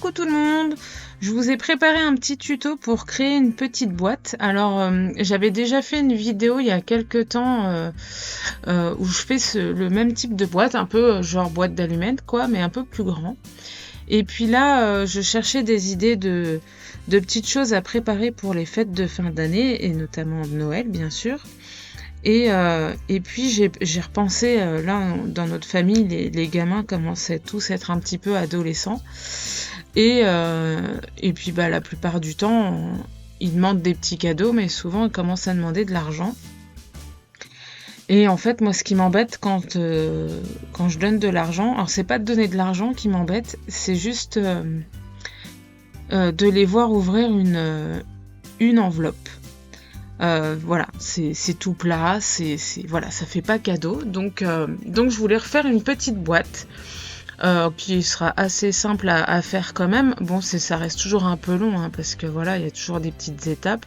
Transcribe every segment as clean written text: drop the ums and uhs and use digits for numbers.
Coucou tout le monde! Je vous ai préparé un petit tuto pour créer une petite boîte. Alors, j'avais déjà fait une vidéo il y a quelques temps où je fais le même type de boîte, un peu genre boîte d'allumettes quoi, mais un peu plus grand. Et puis là, je cherchais des idées de petites choses à préparer pour les fêtes de fin d'année, et notamment Noël bien sûr. Et puis j'ai repensé, là dans notre famille, les gamins commençaient tous à être un petit peu adolescents. Et puis bah, la plupart du temps, ils demandent des petits cadeaux, mais souvent ils commencent à demander de l'argent. Et en fait, moi, ce qui m'embête quand je donne de l'argent, alors c'est pas de donner de l'argent qui m'embête, c'est juste de les voir ouvrir une enveloppe. Voilà, c'est tout plat, voilà, ça fait pas cadeau. Donc je voulais refaire une petite boîte qui sera assez simple à faire quand même. Bon, ça reste toujours un peu long, hein, parce que voilà, il y a toujours des petites étapes.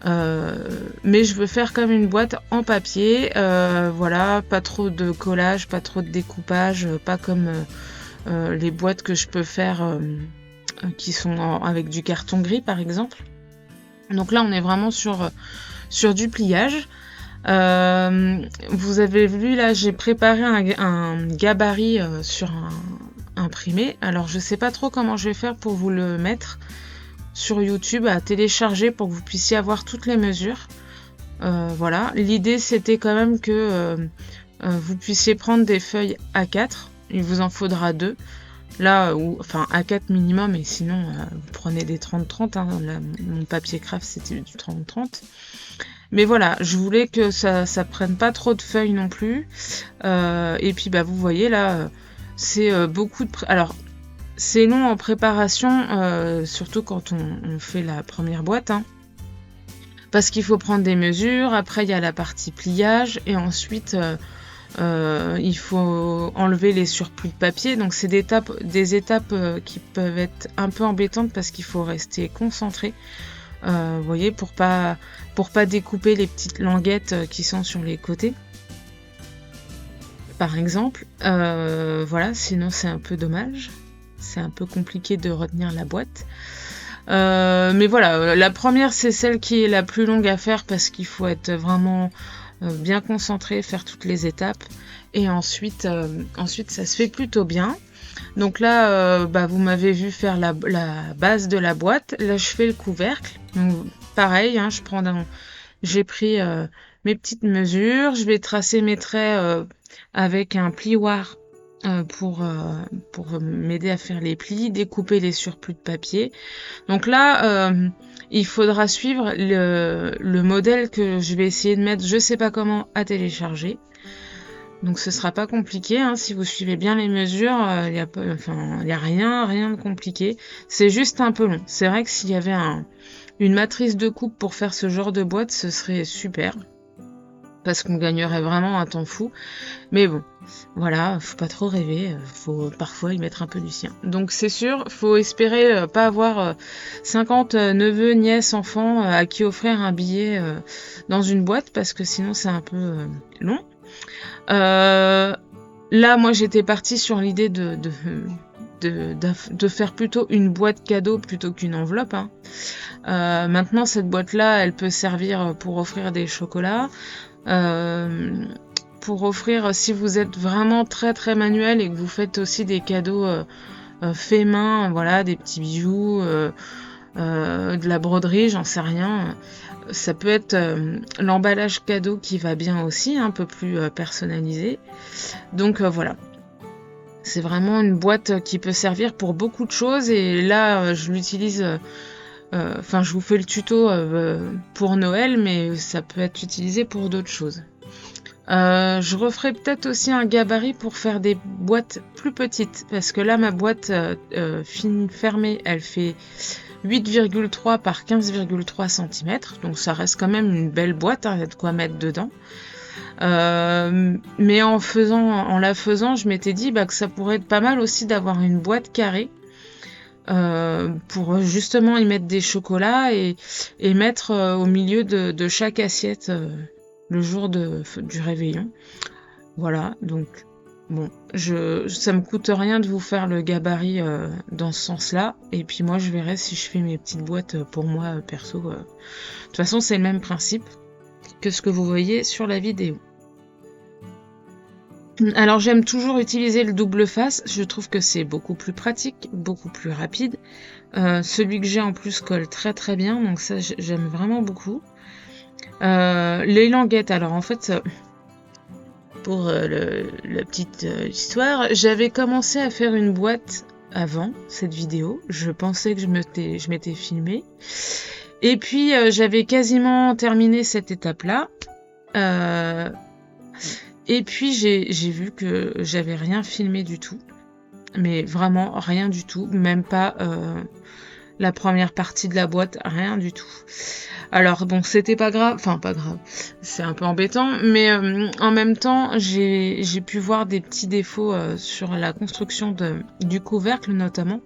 Mais je veux faire comme une boîte en papier, voilà, pas trop de collage, pas trop de découpage, pas comme les boîtes que je peux faire qui sont avec du carton gris par exemple. Donc là on est vraiment sur du pliage. Vous avez vu là, j'ai préparé un gabarit sur un imprimé. Alors je sais pas trop comment je vais faire pour vous le mettre sur YouTube à télécharger pour que vous puissiez avoir toutes les mesures. Voilà, l'idée c'était quand même que vous puissiez prendre des feuilles A4, il vous en faudra 2. Là, enfin A4 minimum, et sinon vous prenez des 30-30, hein. Là, mon papier craft c'était du 30-30. Mais voilà, je voulais que ça prenne pas trop de feuilles non plus. Et puis bah vous voyez là, c'est beaucoup de... Alors, c'est long en préparation, surtout quand on fait la première boîte, hein, parce qu'il faut prendre des mesures. Après, il y a la partie pliage, et ensuite, il faut enlever les surplus de papier. Donc, c'est des étapes qui peuvent être un peu embêtantes parce qu'il faut rester concentré. Vous voyez, pour pas découper les petites languettes qui sont sur les côtés, par exemple. Voilà, sinon c'est un peu dommage. C'est un peu compliqué de retenir la boîte. Mais voilà, la première c'est celle qui est la plus longue à faire parce qu'il faut être vraiment bien concentré, faire toutes les étapes. Et ensuite ça se fait plutôt bien. Donc là, bah, vous m'avez vu faire la base de la boîte. Là, je fais le couvercle. Donc, pareil, hein, j'ai pris mes petites mesures. Je vais tracer mes traits avec un plioir pour m'aider à faire les plis, découper les surplus de papier. Donc là, il faudra suivre le modèle que je vais essayer de mettre, je sais pas comment, à télécharger. Donc ce sera pas compliqué, hein, si vous suivez bien les mesures, il y a rien de compliqué. C'est juste un peu long. C'est vrai que s'il y avait une matrice de coupe pour faire ce genre de boîte, ce serait super, parce qu'on gagnerait vraiment un temps fou. Mais bon, voilà, faut pas trop rêver, faut parfois y mettre un peu du sien. Donc c'est sûr, faut espérer pas avoir 50 neveux, nièces, enfants à qui offrir un billet dans une boîte, parce que sinon c'est un peu long. Là, moi, j'étais partie sur l'idée de faire plutôt une boîte cadeau plutôt qu'une enveloppe, hein. Maintenant, cette boîte-là, elle peut servir pour offrir des chocolats, pour offrir, si vous êtes vraiment très très manuel et que vous faites aussi des cadeaux faits main, voilà, des petits bijoux, de la broderie, j'en sais rien. Ça peut être l'emballage cadeau qui va bien aussi, un peu plus personnalisé. Donc voilà. C'est vraiment une boîte qui peut servir pour beaucoup de choses, et là je l'utilise, je vous fais le tuto pour Noël, mais ça peut être utilisé pour d'autres choses. Je referai peut-être aussi un gabarit pour faire des boîtes plus petites, parce que là ma boîte fine fermée, elle fait 8,3 par 15,3 cm, donc ça reste quand même une belle boîte, hein, il y a de quoi mettre dedans. Mais en la faisant, je m'étais dit que ça pourrait être pas mal aussi d'avoir une boîte carrée pour justement y mettre des chocolats et mettre au milieu de chaque assiette le jour du réveillon. Voilà, donc bon, ça me coûte rien de vous faire le gabarit dans ce sens-là. Et puis moi, je verrai si je fais mes petites boîtes pour moi perso. De toute façon, c'est le même principe que ce que vous voyez sur la vidéo. Alors j'aime toujours utiliser le double face, je trouve que c'est beaucoup plus pratique, beaucoup plus rapide. Celui que j'ai en plus colle très très bien, donc ça j'aime vraiment beaucoup. Les languettes, alors en fait, pour la petite histoire, j'avais commencé à faire une boîte avant cette vidéo, je pensais que je m'étais filmée. Et puis j'avais quasiment terminé cette étape-là. Et puis j'ai vu que j'avais rien filmé du tout, mais vraiment rien du tout, même pas la première partie de la boîte, rien du tout. Alors bon, c'était pas grave, enfin pas grave, c'est un peu embêtant, mais en même temps, j'ai pu voir des petits défauts sur la construction du couvercle notamment.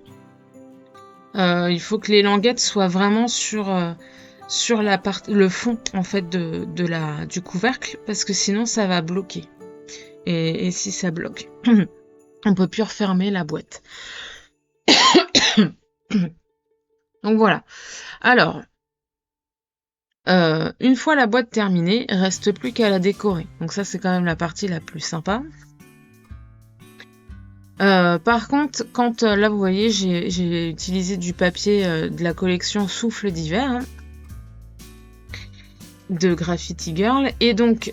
Il faut que les languettes soient vraiment sur le fond en fait du couvercle, parce que sinon ça va bloquer. Et si ça bloque, on peut plus refermer la boîte. Donc voilà. Alors, une fois la boîte terminée, il reste plus qu'à la décorer. Donc ça, c'est quand même la partie la plus sympa. Par contre, quand là vous voyez, j'ai utilisé du papier de la collection Souffle d'hiver, hein, de Graffiti Girl. Et donc,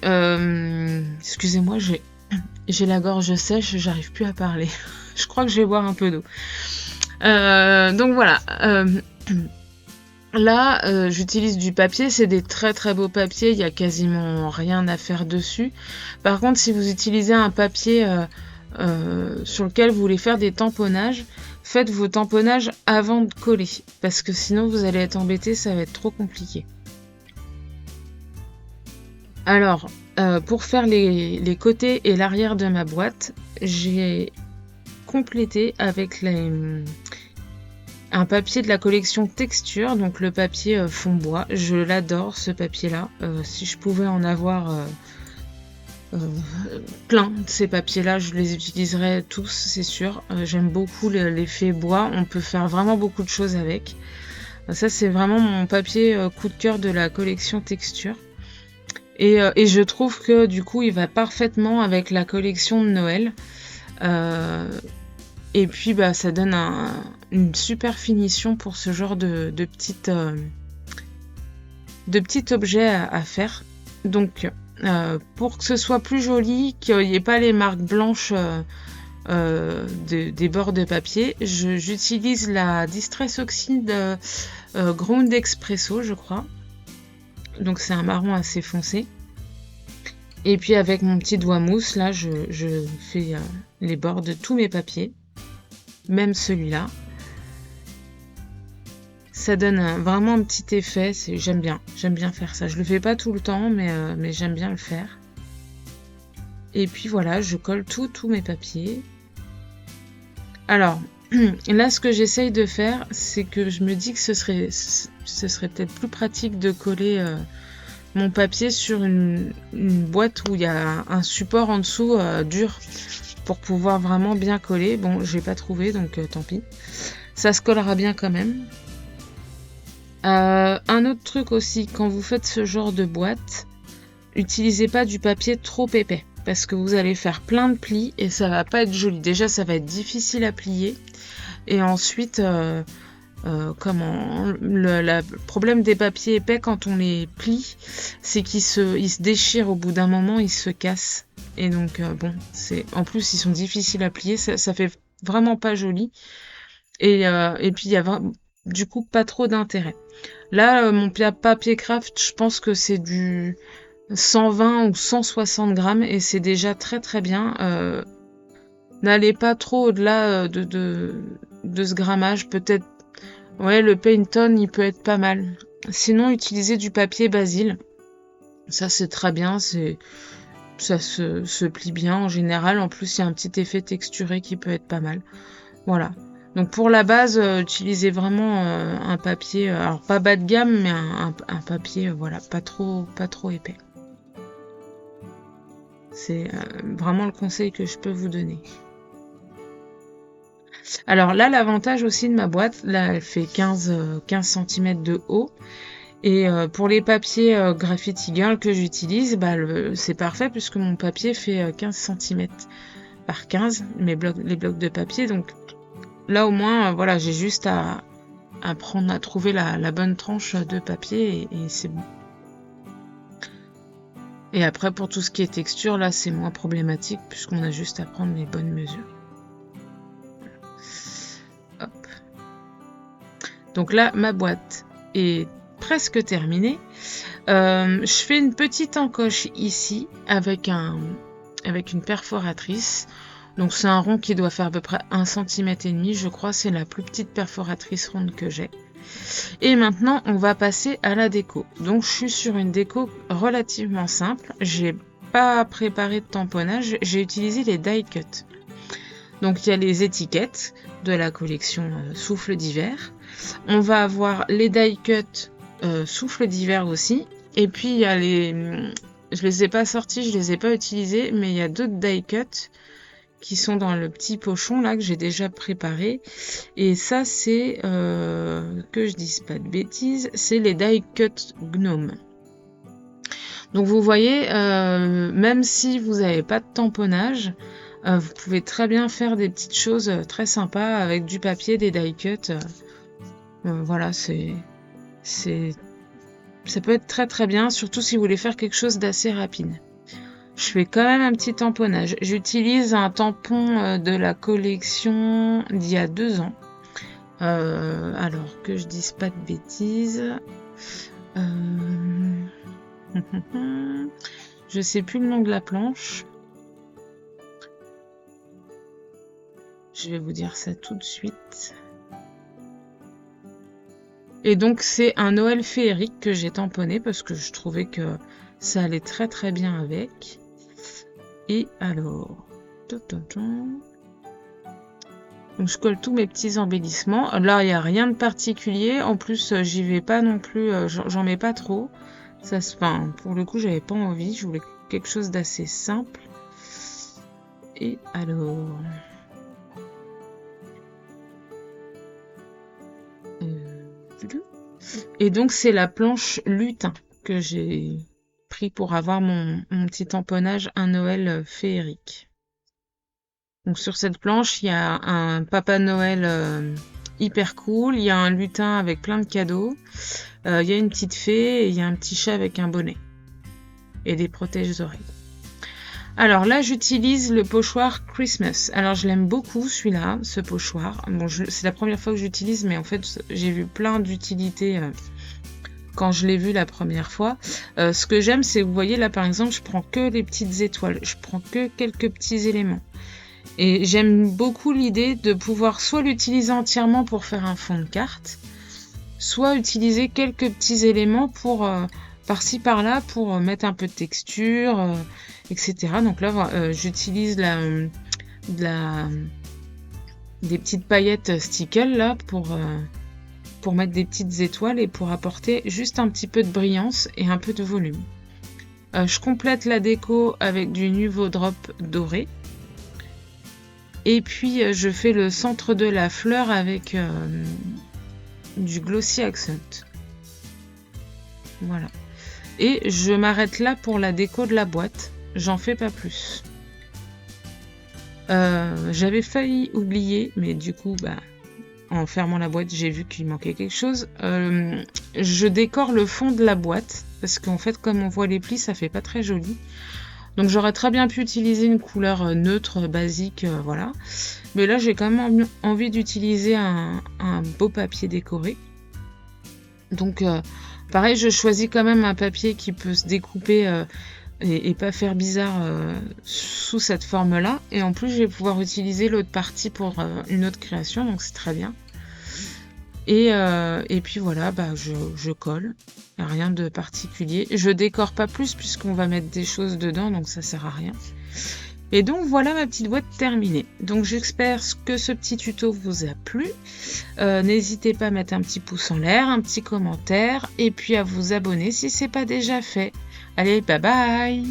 excusez-moi, j'ai la gorge sèche, j'arrive plus à parler. Je crois que je vais boire un peu d'eau. Donc voilà. Là, j'utilise du papier. C'est des très très beaux papiers. Il y a quasiment rien à faire dessus. Par contre, si vous utilisez un papier sur lequel vous voulez faire des tamponnages, faites vos tamponnages avant de coller. Parce que sinon, vous allez être embêté. Ça va être trop compliqué. Alors, pour faire les côtés et l'arrière de ma boîte, j'ai complété avec un papier de la collection Texture, donc le papier fond bois. Je l'adore ce papier-là. Si je pouvais en avoir plein de ces papiers-là, je les utiliserais tous, c'est sûr. J'aime beaucoup l'effet bois. On peut faire vraiment beaucoup de choses avec. Ça, c'est vraiment mon papier coup de cœur de la collection Texture. Et je trouve que du coup, il va parfaitement avec la collection de Noël. Et puis, bah, ça donne une super finition pour ce genre de petit objet à faire. Donc, pour que ce soit plus joli, qu'il n'y ait pas les marques blanches des bords de papier, j'utilise la Distress Oxide Ground Espresso, je crois. Donc c'est un marron assez foncé. Et puis avec mon petit doigt mousse, là, je fais les bords de tous mes papiers. Même celui-là. Ça donne vraiment un petit effet. J'aime bien faire ça. Je le fais pas tout le temps, mais j'aime bien le faire. Et puis voilà, je colle tous mes papiers. Alors, là, ce que j'essaye de faire, c'est que je me dis que ce serait peut-être plus pratique de coller mon papier sur une boîte où il y a un support en dessous dur pour pouvoir vraiment bien coller. Bon, j'ai pas trouvé, donc tant pis. Ça se collera bien quand même. Un autre truc aussi, quand vous faites ce genre de boîte, utilisez pas du papier trop épais, parce que vous allez faire plein de plis et ça va pas être joli. Déjà, ça va être difficile à plier. Et ensuite, le problème des papiers épais quand on les plie, c'est qu'ils se déchirent au bout d'un moment, ils se cassent. Et donc, bon, en plus, ils sont difficiles à plier, ça fait vraiment pas joli. Et puis, il y a du coup pas trop d'intérêt. Là, mon papier craft, je pense que c'est du 120 ou 160 grammes et c'est déjà très très bien. N'allez pas trop au-delà de ce grammage. Peut-être, ouais, le Payton, il peut être pas mal. Sinon, utilisez du papier Basil. Ça, c'est très bien. Ça se plie bien en général. En plus, il y a un petit effet texturé qui peut être pas mal. Voilà. Donc pour la base, utilisez vraiment un papier, alors pas bas de gamme, mais un papier, voilà, pas trop épais. C'est vraiment le conseil que je peux vous donner. Alors là, l'avantage aussi de ma boîte, là, elle fait 15 cm de haut. Et pour les papiers Graffiti Girl que j'utilise, c'est parfait puisque mon papier fait 15 cm par 15, les blocs de papier. Donc là, au moins, voilà, j'ai juste à trouver la bonne tranche de papier et c'est bon. Et après, pour tout ce qui est texture, là, c'est moins problématique puisqu'on a juste à prendre les bonnes mesures. Hop. Donc là, ma boîte est presque terminée. Je fais une petite encoche ici avec une perforatrice. Donc c'est un rond qui doit faire à peu près 1,5 cm, je crois. C'est la plus petite perforatrice ronde que j'ai. Et maintenant, on va passer à la déco. Donc, je suis sur une déco relativement simple. J'ai pas préparé de tamponnage. J'ai utilisé les die cut. Donc, il y a les étiquettes de la collection Souffle d'hiver. On va avoir les die cut Souffle d'hiver aussi. Et puis, il y a je les ai pas sortis, je les ai pas utilisés, mais il y a d'autres die cut qui sont dans le petit pochon là que j'ai déjà préparé. Et ça, c'est que je dise pas de bêtises, c'est les die cut gnome. Donc vous voyez, même si vous n'avez pas de tamponnage, vous pouvez très bien faire des petites choses très sympas avec du papier, des die cut. Voilà, ça peut être très très bien, surtout si vous voulez faire quelque chose d'assez rapide. Je fais quand même un petit tamponnage. J'utilise un tampon de la collection d'il y a 2 ans. Alors que je dise pas de bêtises. Je sais plus le nom de la planche. Je vais vous dire ça tout de suite. Et donc c'est un Noël féerique que j'ai tamponné parce que je trouvais que ça allait très très bien avec. Et alors, donc je colle tous mes petits embellissements. Là, il n'y a rien de particulier. En plus, j'y vais pas non plus, j'en mets pas trop. Pour le coup, j'avais pas envie. Je voulais quelque chose d'assez simple. Et alors... Et donc, c'est la planche lutin que j'ai pris pour avoir mon petit tamponnage un Noël féerique. Donc sur cette planche, il y a un Papa Noël hyper cool, il y a un lutin avec plein de cadeaux, il y a une petite fée et il y a un petit chat avec un bonnet et des protèges-oreilles. Alors là, j'utilise le pochoir Christmas. Alors je l'aime beaucoup celui-là, ce pochoir. Bon, c'est la première fois que j'utilise, mais en fait, j'ai vu plein d'utilités quand je l'ai vu la première fois. Ce que j'aime, c'est, vous voyez là par exemple, je prends que les petites étoiles, je prends que quelques petits éléments. Et j'aime beaucoup l'idée de pouvoir soit l'utiliser entièrement pour faire un fond de carte, soit utiliser quelques petits éléments pour par-ci par-là pour mettre un peu de texture, etc. Donc là, j'utilise des petites paillettes stickle là pour mettre des petites étoiles et pour apporter juste un petit peu de brillance et un peu de volume. Je complète la déco avec du Nuvo Drop doré. Et puis je fais le centre de la fleur avec du Glossy Accent. Voilà. Et je m'arrête là pour la déco de la boîte. J'en fais pas plus. J'avais failli oublier, mais du coup, en fermant la boîte, j'ai vu qu'il manquait quelque chose. Je décore le fond de la boîte, parce qu'en fait, comme on voit les plis, ça fait pas très joli. Donc j'aurais très bien pu utiliser une couleur neutre, basique, voilà. Mais là, j'ai quand même envie d'utiliser un beau papier décoré. Donc, pareil, je choisis quand même un papier qui peut se découper et pas faire bizarre sous cette forme-là. Et en plus, je vais pouvoir utiliser l'autre partie pour une autre création, donc c'est très bien. Et puis voilà, je colle. Il n'y a rien de particulier. Je décore pas plus puisqu'on va mettre des choses dedans, donc ça sert à rien. Et donc voilà ma petite boîte terminée. Donc j'espère que ce petit tuto vous a plu. N'hésitez pas à mettre un petit pouce en l'air, un petit commentaire et puis à vous abonner si ce n'est pas déjà fait. Allez, bye bye!